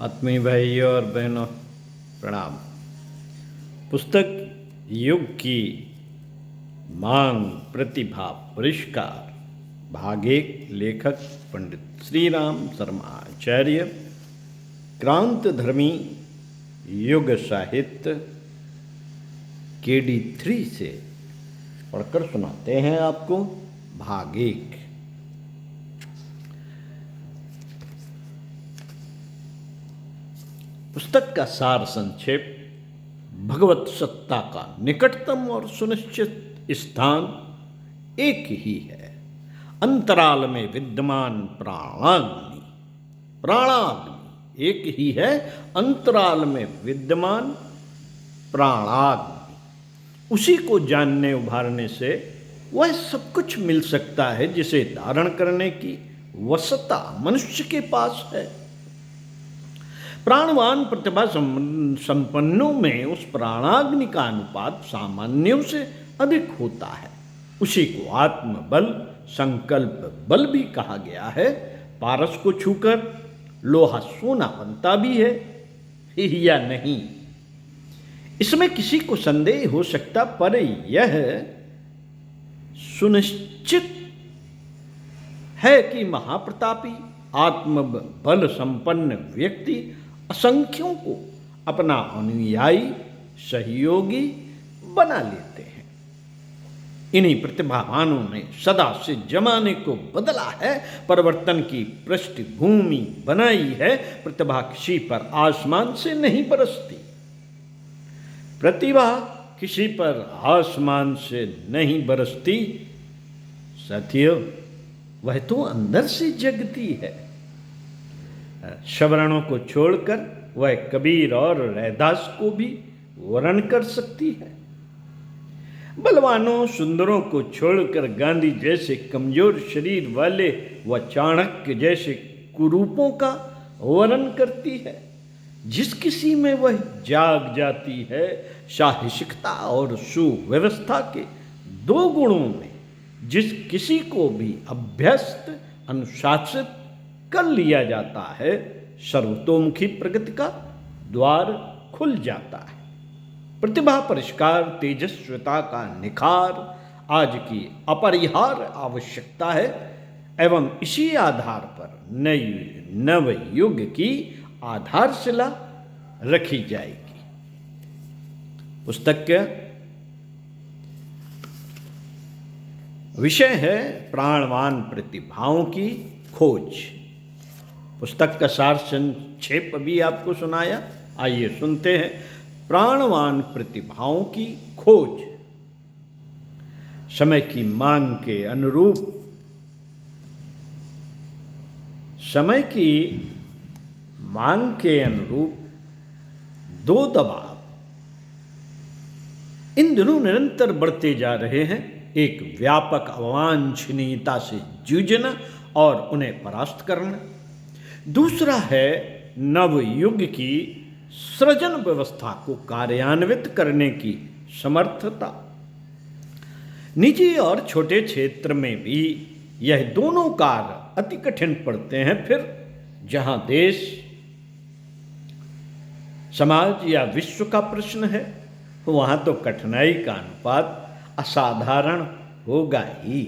आत्मीय भाइयों और बहनों प्रणाम। पुस्तक युग की मांग प्रतिभा पुरस्कार भाग 1, लेखक पंडित श्री राम शर्मा आचार्य, क्रांतधर्मी युग साहित्य KD 3 से पढ़कर सुनाते हैं आपको भाग 1। पुस्तक का सार संक्षेप: भगवत सत्ता का निकटतम और सुनिश्चित स्थान एक ही है, अंतराल में विद्यमान प्राणाग्नि। प्राणाग्नि एक ही है, अंतराल में विद्यमान प्राणाग्नि। उसी को जानने उभारने से वह सब कुछ मिल सकता है जिसे धारण करने की वसता मनुष्य के पास है। प्राणवान प्रतिभा संपन्नों में उस प्राणाग्नि का अनुपात सामान्यों से अधिक होता है। उसी को आत्मबल, संकल्प बल भी कहा गया है। पारस को छूकर लोहा सोना बनता भी है या नहीं, इसमें किसी को संदेह हो सकता, पर यह सुनिश्चित है कि महाप्रतापी आत्मबल संपन्न व्यक्ति असंख्यों को अपना अनुयायी सहयोगी बना लेते हैं। इन्हीं प्रतिभावानों ने सदा से जमाने को बदला है, परिवर्तन की पृष्ठभूमि बनाई है। प्रतिभा किसी पर आसमान से नहीं बरसती। प्रतिभा किसी पर आसमान से नहीं बरसती साथियों, वह तो अंदर से जगती है। सवर्णों को छोड़कर वह कबीर और रैदास को भी वर्ण कर सकती है। बलवानों सुंदरों को छोड़कर गांधी जैसे कमजोर शरीर वाले व चाणक्य जैसे कुरूपों का वर्ण करती है। जिस किसी में वह जाग जाती है, साहसिकता और सुव्यवस्था के दो गुणों में जिस किसी को भी अभ्यस्त अनुशासित कर लिया जाता है, सर्वतोमुखी प्रगति का द्वार खुल जाता है। प्रतिभा परिष्कार तेजस्विता का निखार आज की अपरिहार्य आवश्यकता है एवं इसी आधार पर नव युग की आधारशिला रखी जाएगी। पुस्तक का विषय है प्राणवान प्रतिभाओं की खोज। पुस्तक का सार संक्षेप अभी आपको सुनाया, आइए सुनते हैं। प्राणवान प्रतिभाओं की खोज। समय की मांग के अनुरूप दो दबाव इन दिनों निरंतर बढ़ते जा रहे हैं। एक व्यापक अवांछनीयता से जूझना और उन्हें परास्त करना। दूसरा है नवयुग की सृजन व्यवस्था को कार्यान्वित करने की समर्थता। निजी और छोटे क्षेत्र में भी यह दोनों कार्य अति कठिन पड़ते हैं। फिर जहां देश, समाज या विश्व का प्रश्न है, वहां तो कठिनाई का अनुपात असाधारण होगा ही।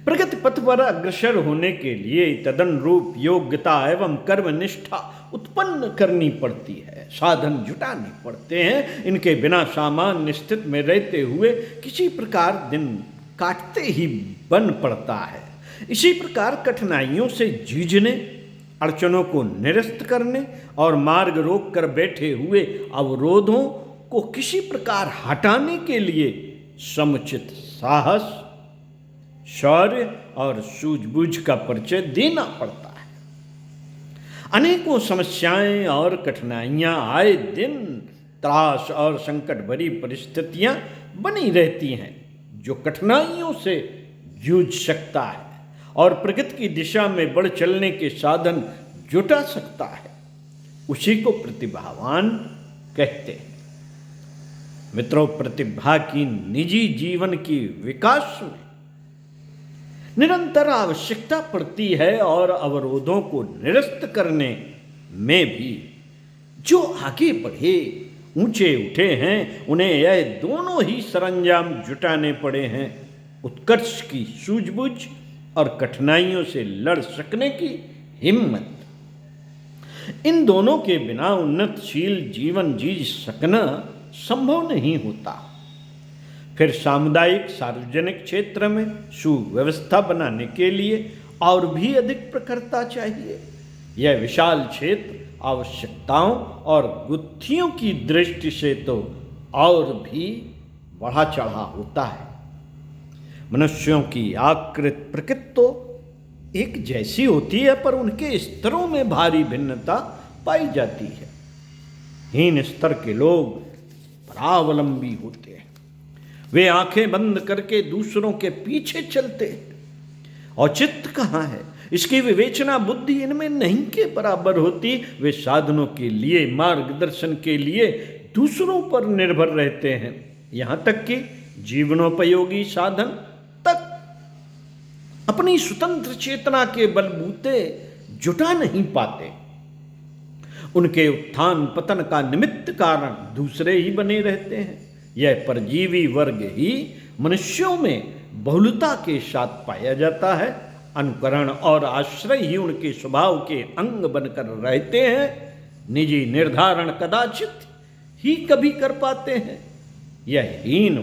प्रगति पथ पर अग्रसर होने के लिए तदनुरूप योग्यता एवं कर्मनिष्ठा उत्पन्न करनी पड़ती है, साधन जुटाने पड़ते हैं। इनके बिना सामान्य स्थिति में रहते हुए किसी प्रकार दिन काटते ही बन पड़ता है। इसी प्रकार कठिनाइयों से जूझने, अड़चनों को निरस्त करने और मार्ग रोक कर बैठे हुए अवरोधों को किसी प्रकार हटाने के लिए समुचित साहस, शौर्य और सूझबूझ का परिचय देना पड़ता है। अनेकों समस्याएं और कठिनाइयां आए दिन त्रास और संकट भरी परिस्थितियां बनी रहती हैं। जो कठिनाइयों से जूझ सकता है और प्रगति की दिशा में बढ़ चलने के साधन जुटा सकता है, उसी को प्रतिभावान कहते हैं। मित्रों, प्रतिभा की निजी जीवन की विकास में निरंतर आवश्यकता पड़ती है और अवरोधों को निरस्त करने में भी जो आगे बढ़े, ऊंचे उठे हैं, उन्हें यह दोनों ही सरंजाम जुटाने पड़े हैं, उत्कर्ष की सूझबूझ और कठिनाइयों से लड़ सकने की हिम्मत। इन दोनों के बिना उन्नतशील जीवन जी सकना संभव नहीं होता। फिर सामुदायिक सार्वजनिक क्षेत्र में सुव्यवस्था बनाने के लिए और भी अधिक प्रखरता चाहिए। यह विशाल क्षेत्र आवश्यकताओं और गुत्थियों की दृष्टि से तो और भी बढ़ा चढ़ा होता है। मनुष्यों की आकृति प्रकृति तो एक जैसी होती है, पर उनके स्तरों में भारी भिन्नता पाई जाती है। हीन स्तर के लोग परावलंबी होते हैं, वे आंखें बंद करके दूसरों के पीछे चलते हैं। औचित्य कहाँ है, इसकी विवेचना बुद्धि इनमें नहीं के बराबर होती। वे साधनों के लिए, मार्गदर्शन के लिए दूसरों पर निर्भर रहते हैं, यहाँ तक कि जीवनोपयोगी साधन तक अपनी स्वतंत्र चेतना के बलबूते जुटा नहीं पाते। उनके उत्थान पतन का निमित्त कारण दूसरे ही बने रहते हैं। यह परजीवी वर्ग ही मनुष्यों में बहुलता के साथ पाया जाता है। अनुकरण और आश्रय ही उनके स्वभाव के अंग बनकर रहते हैं। निजी निर्धारण कदाचित ही कभी कर पाते हैं। यह हीन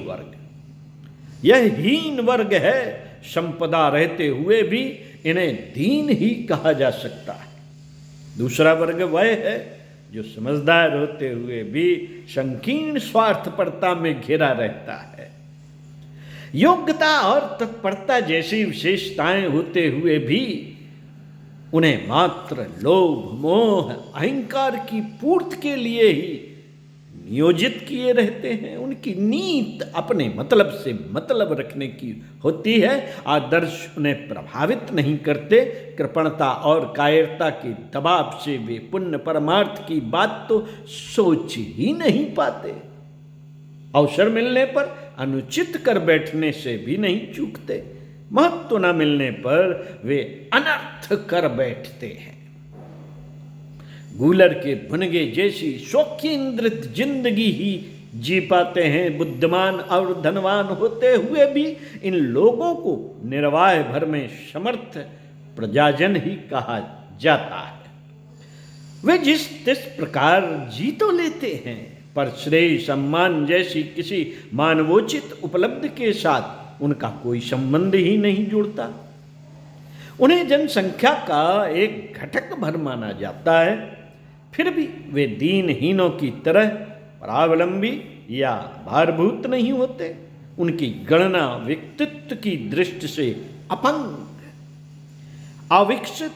वर्ग है। संपदा रहते हुए भी इन्हें दीन ही कहा जा सकता है। दूसरा वर्ग वह है जो समझदार होते हुए भी संकीर्ण स्वार्थपरता में घिरा रहता है। योग्यता और तत्परता जैसी विशेषताएं होते हुए भी उन्हें मात्र लोभ, मोह, अहंकार की पूर्ति के लिए ही नियोजित किए रहते हैं। उनकी नीत अपने मतलब से मतलब रखने की होती है। आदर्श उन्हें प्रभावित नहीं करते। कृपणता और कायरता के दबाव से वे पुण्य परमार्थ की बात तो सोच ही नहीं पाते। अवसर मिलने पर अनुचित कर बैठने से भी नहीं चूकते। महत्व न मिलने पर वे अनर्थ कर बैठते हैं। गूलर के भुनगे जैसी शौकींद्रित जिंदगी ही जी पाते हैं। बुद्धिमान और धनवान होते हुए भी इन लोगों को निर्वाह भर में समर्थ प्रजाजन ही कहा जाता है। वे जिस प्रकार जी तो लेते हैं, पर श्रेय सम्मान जैसी किसी मानवोचित उपलब्धि के साथ उनका कोई संबंध ही नहीं जुड़ता। उन्हें जनसंख्या का एक घटक भर माना जाता है। फिर भी वे दीनहीनों की तरह परावलंबी या भारभूत नहीं होते। उनकी गणना व्यक्तित्व की दृष्टि से अपंग, अविकसित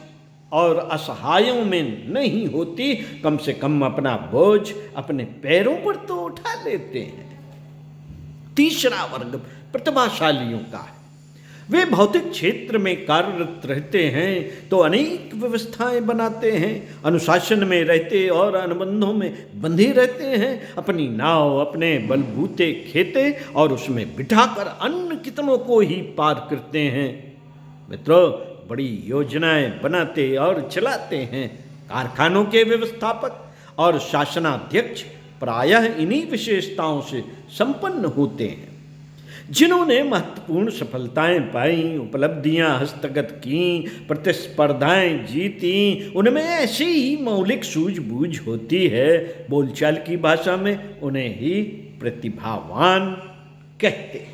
और असहायों में नहीं होती। कम से कम अपना बोझ अपने पैरों पर तो उठा लेते हैं। तीसरा वर्ग प्रतिभाशालियों का है। वे भौतिक क्षेत्र में कार्यरत रहते हैं तो अनेक व्यवस्थाएं बनाते हैं। अनुशासन में रहते और अनुबंधों में बंधे रहते हैं। अपनी नाव अपने बलबूते खेते और उसमें बिठाकर अन्य कितनों को ही पार करते हैं। मित्रों, बड़ी योजनाएं बनाते और चलाते हैं। कारखानों के व्यवस्थापक और शासनाध्यक्ष प्रायः इन्हीं विशेषताओं से संपन्न होते हैं। जिन्होंने महत्वपूर्ण सफलताएं पाई, उपलब्धियां हस्तगत की, प्रतिस्पर्धाएं जीती, उनमें ऐसी ही मौलिक सूझबूझ होती है। बोलचाल की भाषा में उन्हें ही प्रतिभावान कहते हैं।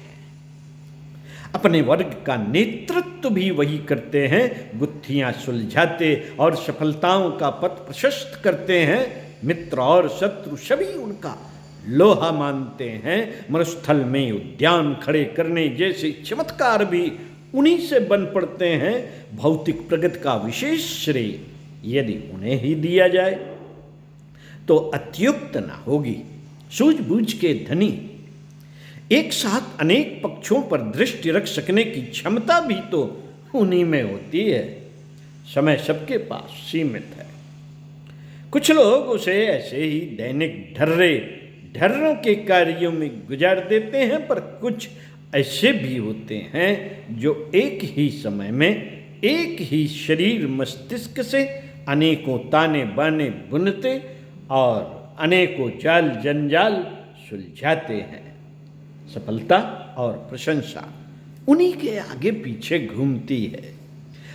अपने वर्ग का नेतृत्व भी वही करते हैं। गुत्थियां सुलझाते और सफलताओं का पथ प्रशस्त करते हैं। मित्र और शत्रु सभी उनका लोहा मानते हैं। मरुस्थल में उद्यान खड़े करने जैसे चमत्कार भी उन्हीं से बन पड़ते हैं। भौतिक प्रगति का विशेष श्रेय यदि उन्हें ही दिया जाए तो अत्युक्त न होगी। सूझबूझ के धनी एक साथ अनेक पक्षों पर दृष्टि रख सकने की क्षमता भी तो उन्हीं में होती है। समय सबके पास सीमित है। कुछ लोग उसे ऐसे ही दैनिक ढर्रों के कार्यों में गुजार देते हैं, पर कुछ ऐसे भी होते हैं जो एक ही समय में एक ही शरीर मस्तिष्क से अनेकों ताने बाने बुनते और अनेकों जाल जंजाल सुलझाते हैं। सफलता और प्रशंसा उन्हीं के आगे पीछे घूमती है।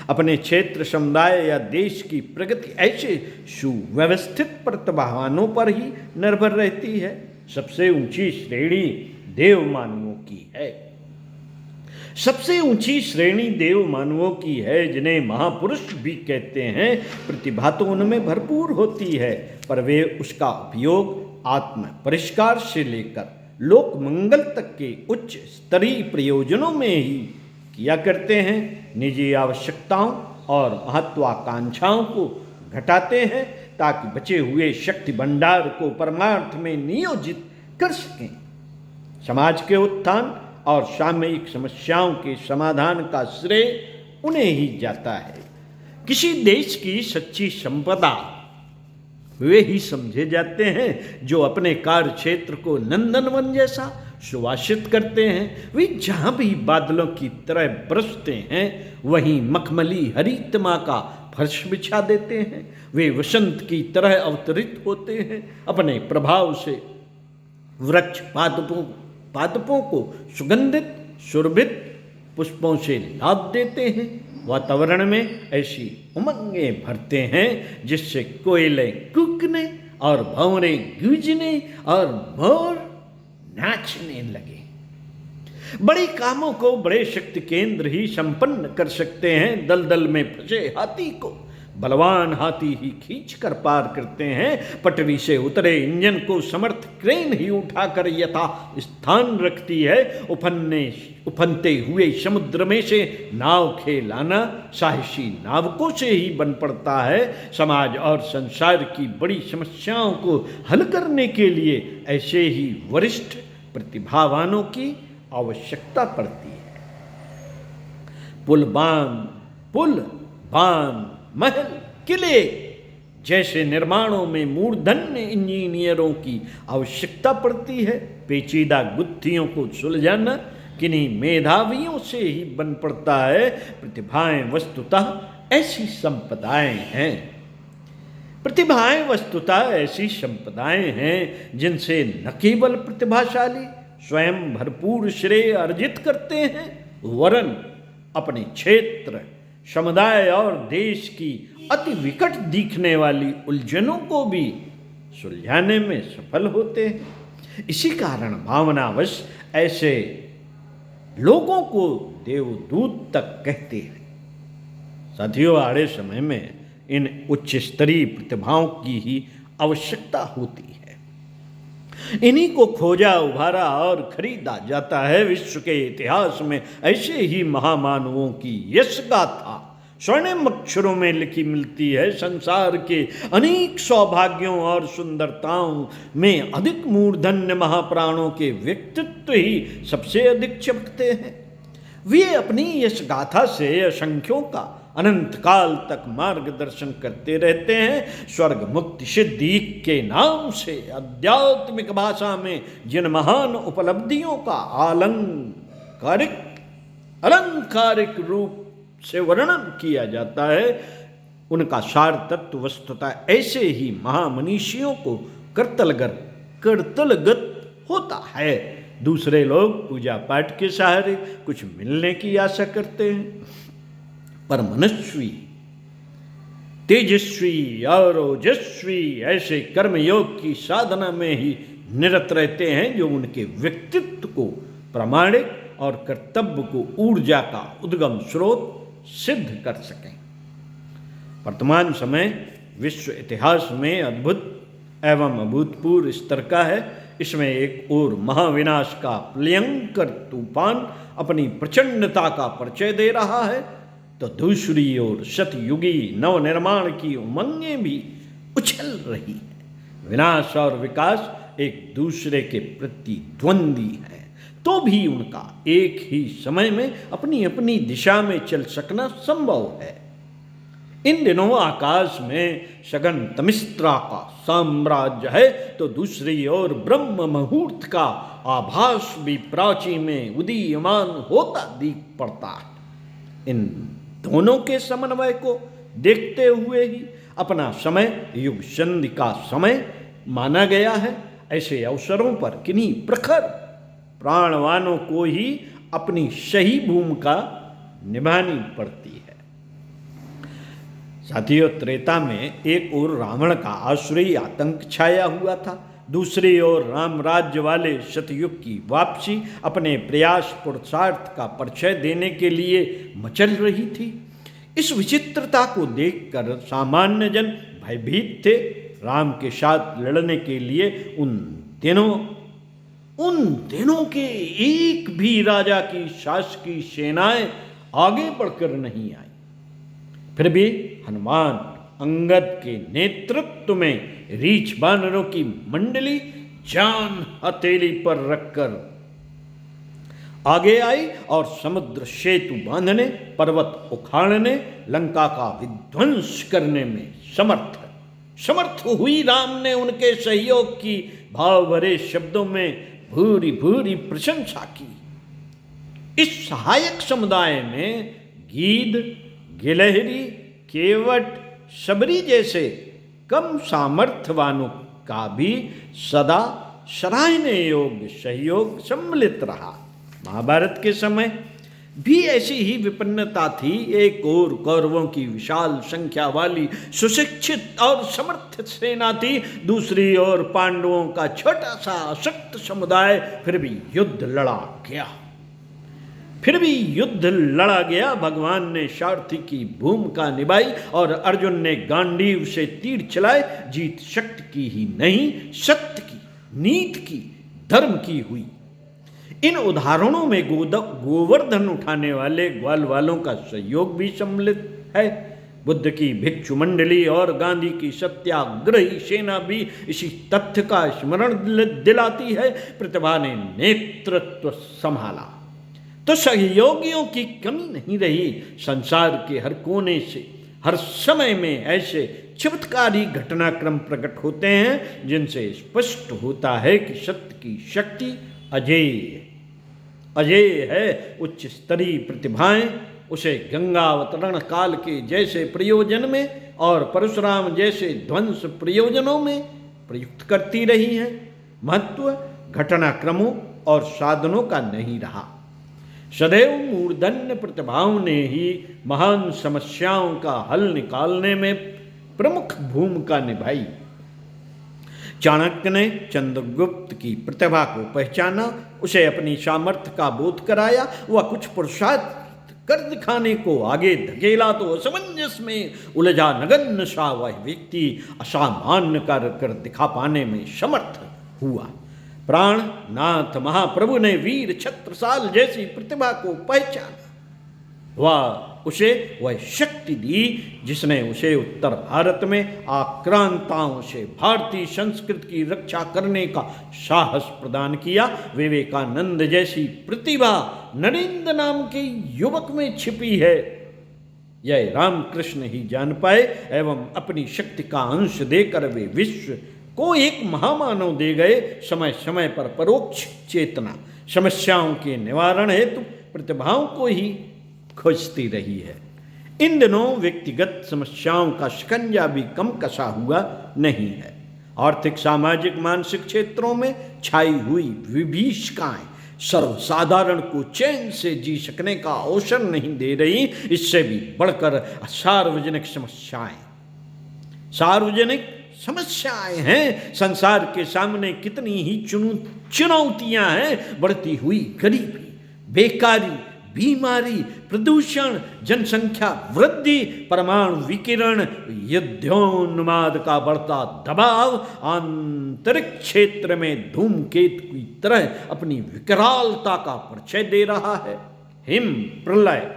अपने क्षेत्र, समुदाय या देश की प्रगति ऐसे सुव्यवस्थित प्रतिभावानों पर ही निर्भर रहती है। सबसे ऊंची श्रेणी देव मानवों की है। सबसे ऊंची श्रेणी देव मानवों की है, जिन्हें महापुरुष भी कहते हैं। प्रतिभा तो उनमें भरपूर होती है, पर वे उसका उपयोग आत्म परिष्कार से लेकर लोक मंगल तक के उच्च स्तरीय प्रयोजनों में ही किया करते हैं। निजी आवश्यकताओं और महत्वाकांक्षाओं को घटाते हैं ताकि बचे हुए शक्ति भंडार को परमार्थ में नियोजित कर सकें। समाज के उत्थान और सामयिक समस्याओं के समाधान का श्रेय उन्हें ही जाता है। किसी देश की सच्ची संपदा वे ही समझे जाते हैं जो अपने कार्य क्षेत्र को नंदनवन जैसा सुवासित करते हैं। वे जहाँ भी बादलों की तरह बरसते हैं, वहीं मखमली हरितमा का फर्श बिछा देते हैं। वे वसंत की तरह अवतरित होते हैं, अपने प्रभाव से वृक्ष पादपों को सुगंधित सुरभित पुष्पों से लाद देते हैं। वातावरण में ऐसी उमंगें भरते हैं जिससे कोयले कूकने और भंवरे गूंजने और मोर नाचने लगे। बड़े कामों को बड़े शक्ति केंद्र ही संपन्न कर सकते हैं। दलदल में फंसे हाथी को बलवान हाथी ही खींच कर पार करते हैं। पटरी से उतरे इंजन को समर्थ क्रेन ही उठाकर यथा स्थान रखती है। उफनते हुए समुद्र में से नाव खेलाना साहसी नावकों से ही बन पड़ता है। समाज और संसार की बड़ी समस्याओं को हल करने के लिए ऐसे ही वरिष्ठ प्रतिभावानों की आवश्यकता पड़ती है। पुल बांध महल किले जैसे निर्माणों में मूर्धन्य इंजीनियरों की आवश्यकता पड़ती है। पेचीदा गुत्थियों को सुलझाना किन्हीं मेधावियों से ही बन पड़ता है। प्रतिभाएं वस्तुतः ऐसी संपदाएं हैं। प्रतिभाएं वस्तुतः ऐसी संपदाएं हैं जिनसे न केवल प्रतिभाशाली स्वयं भरपूर श्रेय अर्जित करते हैं, वरन अपने क्षेत्र, समुदाय और देश की अति विकट दिखने वाली उलझनों को भी सुलझाने में सफल होते हैं। इसी कारण भावनावश ऐसे लोगों को देवदूत तक कहते हैं। साथियों, आड़े समय में इन उच्च स्तरीय प्रतिभाओं की ही आवश्यकता होती है। इन्हीं को खोजा, उभारा और खरीदा जाता है। विश्व के इतिहास में ऐसे ही महामानवों की यश गाथा स्वर्णिम अक्षरों में लिखी मिलती है। संसार के अनेक सौभाग्यों और सुंदरताओं में अधिक मूर्धन्य महाप्राणों के व्यक्तित्व ही सबसे अधिक चमकते हैं। वे अपनी यश गाथा से असंख्यों का अनंत काल तक मार्गदर्शन करते रहते हैं। स्वर्ग मुक्ति सिद्धि के नाम से आध्यात्मिक भाषा में जिन महान उपलब्धियों का अलंकारिक रूप से वर्णन किया जाता है, उनका सार तत्व वस्तुतः ऐसे ही महामनीषियों को कर्तलगत होता है। दूसरे लोग पूजा पाठ के सहारे कुछ मिलने की आशा करते हैं, पर मनस्वी, तेजस्वी और ओजस्वी ऐसे कर्मयोग की साधना में ही निरत रहते हैं जो उनके व्यक्तित्व को प्रामाणिक और कर्तव्य को ऊर्जा का उद्गम स्रोत सिद्ध कर सकें। वर्तमान समय विश्व इतिहास में अद्भुत एवं अभूतपूर्व स्तर का है। इसमें एक ओर महाविनाश का भयंकर तूफान अपनी प्रचंडता का परिचय दे रहा है, तो दूसरी ओर सतयुगी नवनिर्माण की उमंगें भी उछल रही है। विनाश और विकास एक दूसरे के प्रति द्वंद्वी हैं, तो भी उनका एक ही समय में अपनी अपनी दिशा में चल सकना संभव है। इन दिनों आकाश में सघन तमिस्त्रा का साम्राज्य है, तो दूसरी ओर ब्रह्म मुहूर्त का आभास भी प्राची में उदीयमान होता दिख पड़ता है। इन दोनों के समन्वय को देखते हुए ही अपना समय युग संधि का समय माना गया है। ऐसे अवसरों पर किन्हीं प्रखर प्राणवानों को ही अपनी सही भूमिका निभानी पड़ती है। साथियों, त्रेता में एक ओर रावण का आसुरी आतंक छाया हुआ था, दूसरी ओर राम राज्य वाले सतयुग की वापसी अपने प्रयास पुरुषार्थ का परिचय देने के लिए मचल रही थी। इस विचित्रता को देखकर सामान्य जन भयभीत थे। राम के साथ लड़ने के लिए उन दिनों के एक भी राजा की शासकीय सेनाएं आगे बढ़कर नहीं आई। फिर भी हनुमान अंगद के नेतृत्व में रीछ बानरों की मंडली जान हथेली पर रखकर आगे आई और समुद्र सेतु बांधने, पर्वत उखाड़ने, लंका का विध्वंस करने में समर्थ हुई। राम ने उनके सहयोग की भाव भरे शब्दों में भूरी भूरी प्रशंसा की। इस सहायक समुदाय में गीध, गिलहरी, केवट, सबरी जैसे कम सामर्थ्यवानों का भी सदा सराहने योग्य सहयोग सम्मिलित रहा। महाभारत के समय भी ऐसी ही विपन्नता थी। एक ओर कौरवों की विशाल संख्या वाली सुशिक्षित और समर्थ सेना थी, दूसरी ओर पांडवों का छोटा सा अशक्त समुदाय। फिर भी युद्ध लड़ा गया। भगवान ने सारथी की भूमिका निभाई और अर्जुन ने गांडीव से तीर चलाए। जीत शक्ति की ही नहीं, सत्य की, नीति की, धर्म की हुई। इन उदाहरणों में गोवर्धन उठाने वाले ग्वाल वालों का सहयोग भी सम्मिलित है। बुद्ध की भिक्षु मंडली और गांधी की सत्याग्रही सेना भी इसी तथ्य का स्मरण दिलाती है। प्रतिभा ने नेतृत्व संभाला तो सहयोगियों की कमी नहीं रही। संसार के हर कोने से हर समय में ऐसे चमत्कारी घटनाक्रम प्रकट होते हैं जिनसे स्पष्ट होता है कि सत्य की शक्ति अजेय है। उच्च स्तरीय प्रतिभाएं उसे गंगा अवतरण काल के जैसे प्रयोजन में और परशुराम जैसे ध्वंस प्रयोजनों में प्रयुक्त करती रही हैं। महत्व घटनाक्रमों और साधनों का नहीं रहा। सदैव मूर्धन्य प्रतिभाओं ने ही महान समस्याओं का हल निकालने में प्रमुख भूमिका निभाई। चाणक्य ने चंद्रगुप्त की प्रतिभा को पहचाना, उसे अपनी सामर्थ्य का बोध कराया। वह कुछ पुरुषार्थ कर दिखाने को आगे धकेला तो असमंजस में उलझा नगण्य सा वह व्यक्ति असामान्य कार्य कर दिखा पाने में समर्थ हुआ। प्राणनाथ महाप्रभु ने वीर छत्रसाल जैसी प्रतिभा को पहचाना। उसे वह शक्ति दी जिसने उसे उत्तर भारत में आक्रांताओं से भारतीय संस्कृति की रक्षा करने का साहस प्रदान किया। विवेकानंद जैसी प्रतिभा नरेंद्र नाम के युवक में छिपी है। यह रामकृष्ण ही जान पाए एवं अपनी शक्ति का अंश देकर वे विश्व को एक महामानव दे गए। समय समय पर परोक्ष चेतना समस्याओं के निवारण हेतु प्रतिभाओं को ही खोजती रही है। इन दिनों व्यक्तिगत समस्याओं का शिकंजा भी कम कसा हुआ नहीं है। आर्थिक, सामाजिक, मानसिक क्षेत्रों में छाई हुई विभीषिकाएं सर्वसाधारण को चैन से जी सकने का अवसर नहीं दे रही। इससे भी बढ़कर सार्वजनिक समस्याएं हैं। संसार के सामने कितनी ही चुनौतियां हैं। बढ़ती हुई गरीबी, बेकारी, बीमारी, प्रदूषण, जनसंख्या वृद्धि, परमाणु विकिरण, युद्धोन्माद का बढ़ता दबाव आंतरिक क्षेत्र में धूमकेतु की तरह अपनी विकरालता का परिचय दे रहा है। हिम प्रलय,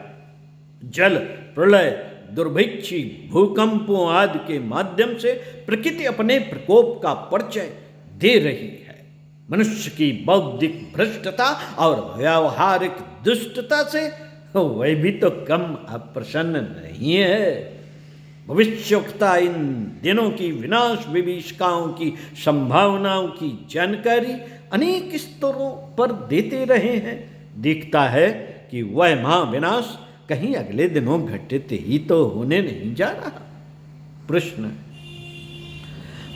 जल प्रलय, दुर्भिक्षी, भूकंपों आदि के माध्यम से प्रकृति अपने प्रकोप का परिचय दे रही है। मनुष्य की बौद्धिक भ्रष्टता और व्यावहारिक दुष्टता से वह भी तो कम अप्रसन्न नहीं है। भविष्यवक्ता इन दिनों की विनाश विभीषिकाओं की संभावनाओं की जानकारी अनेक स्तरों पर देते रहे हैं। दिखता है कि वह महाविनाश कहीं अगले दिनों घटित ही तो होने नहीं जा रहा। प्रश्न।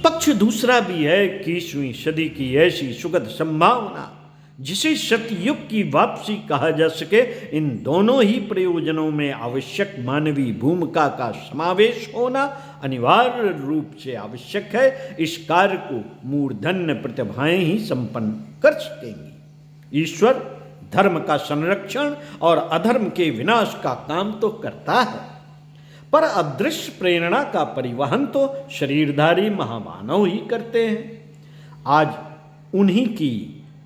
पक्ष दूसरा भी है कि 21वीं सदी की ऐसी सुखद संभावना जिसे सतयुग की वापसी कहा जा सके, इन दोनों ही प्रयोजनों में आवश्यक मानवीय भूमिका का समावेश होना अनिवार्य रूप से आवश्यक है। इस कार्य को मूर्धन्य प्रतिभाएं ही संपन्न कर सकेंगी। ईश्वर धर्म का संरक्षण और अधर्म के विनाश का काम तो करता है, पर अदृश्य प्रेरणा का परिवहन तो शरीरधारी महामानव ही करते हैं। आज उन्हीं की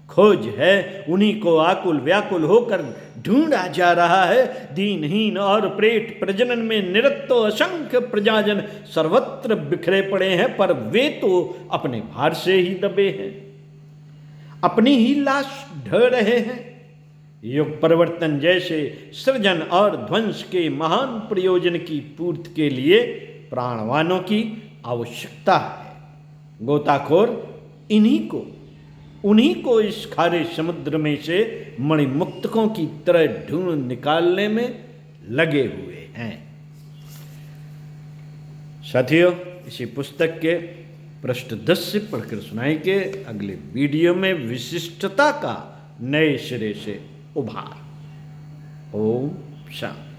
खोज है, उन्हीं को आकुल व्याकुल होकर ढूंढा जा रहा है। दीनहीन और प्रेत प्रजनन में निरत तो असंख्य प्रजाजन सर्वत्र बिखरे पड़े हैं, पर वे तो अपने भार से ही दबे हैं, अपनी ही लाश ढह रहे हैं। युग परिवर्तन जैसे सृजन और ध्वंस के महान प्रयोजन की पूर्ति के लिए प्राणवानों की आवश्यकता है। गोताखोर उन्हीं को इस खारे समुद्र में से मणिमुक्तकों की तरह ढूंढ निकालने में लगे हुए हैं। साथियों, इसी पुस्तक के पृष्ठ 10 से पढ़कर सुनाई के अगले वीडियो में विशिष्टता का नए सिरे से उभार। ओम शांति।